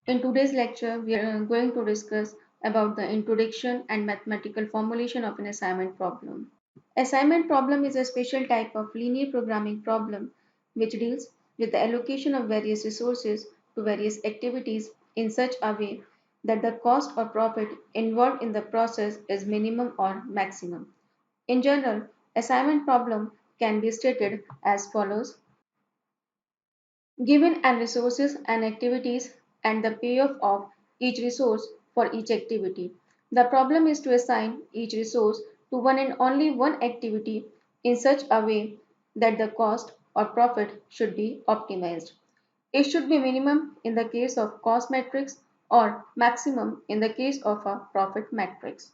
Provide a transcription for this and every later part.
In today's lecture, we are going to discuss about the introduction and mathematical formulation of an assignment problem. Assignment problem is a special type of linear programming problem which deals with the allocation of various resources to various activities in such a way that the cost or profit involved in the process is minimum or maximum. In general, assignment problem can be stated as follows. Given an resources and activities and the payoff of each resource for each activity. The problem is to assign each resource to one and only one activity in such a way that the cost or profit should be optimized. It should be minimum in the case of cost matrix or maximum in the case of a profit matrix.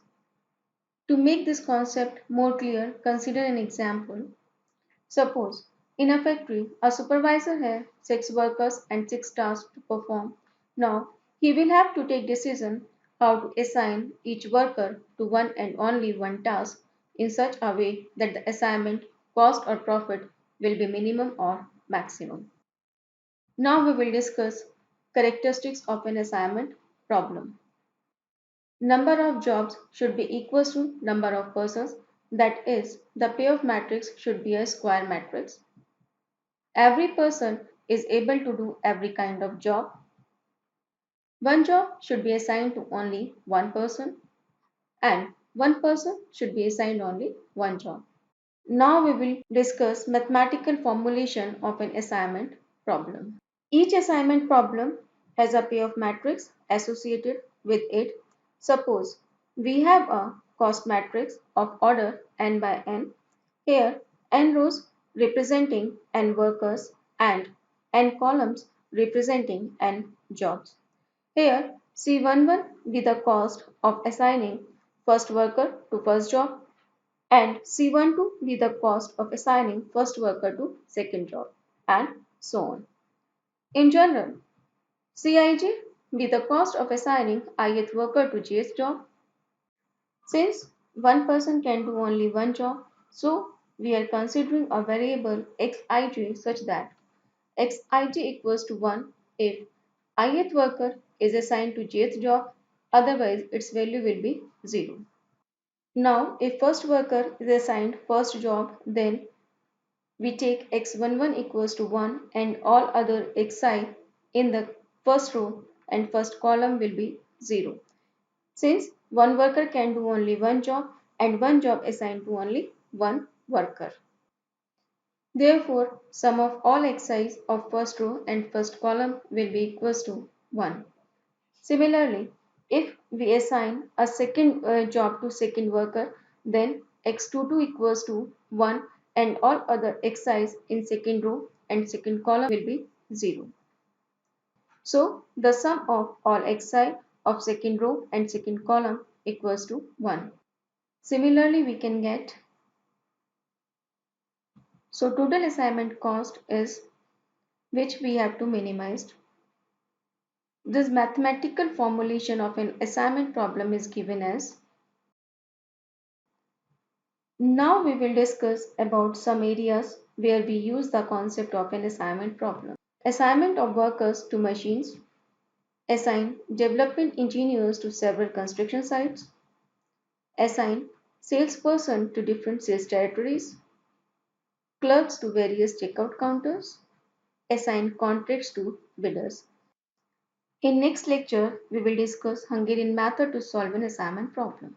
To make this concept more clear, consider an example. Suppose in a factory, a supervisor has 6 workers and 6 tasks to perform. Now, he will have to take decision how to assign each worker to one and only one task in such a way that the assignment cost or profit will be minimum or maximum. Now we will discuss characteristics of an assignment problem. Number of jobs should be equal to number of persons, that is, the payoff matrix should be a square matrix. Every person is able to do every kind of job. One job should be assigned to only one person, and one person should be assigned only one job. Now we will discuss mathematical formulation of an assignment problem. Each assignment problem has a payoff matrix associated with it. Suppose we have a cost matrix of order n by n. Here n rows representing n workers and n columns representing n jobs. Here C11 be the cost of assigning first worker to first job and C12 be the cost of assigning first worker to second job and so on. In general, Cij be the cost of assigning ith worker to jth job. Since one person can do only one job, so we are considering a variable xij such that xij equals to 1 if ith worker is assigned to jth job, otherwise its value will be 0. Now, if first worker is assigned first job, then we take x11 equals to 1 and all other xi in the first row and first column will be 0. Since one worker can do only one job and one job assigned to only one worker. Therefore, sum of all xi's of first row and first column will be equals to 1. Similarly, if we assign a second job to second worker, then x22 equals to 1 and all other xi's in second row and second column will be 0. So, the sum of all xi of second row and second column equals to 1. Similarly, we can get, so total assignment cost is which we have to minimize. This mathematical formulation of an assignment problem is given as. Now we will discuss about some areas where we use the concept of an assignment problem. Assignment of workers to machines. Assign development engineers to several construction sites. Assign salesperson to different sales territories. Clerks to various checkout counters. Assign contracts to bidders. In next lecture, we will discuss Hungarian method to solve an assignment problem.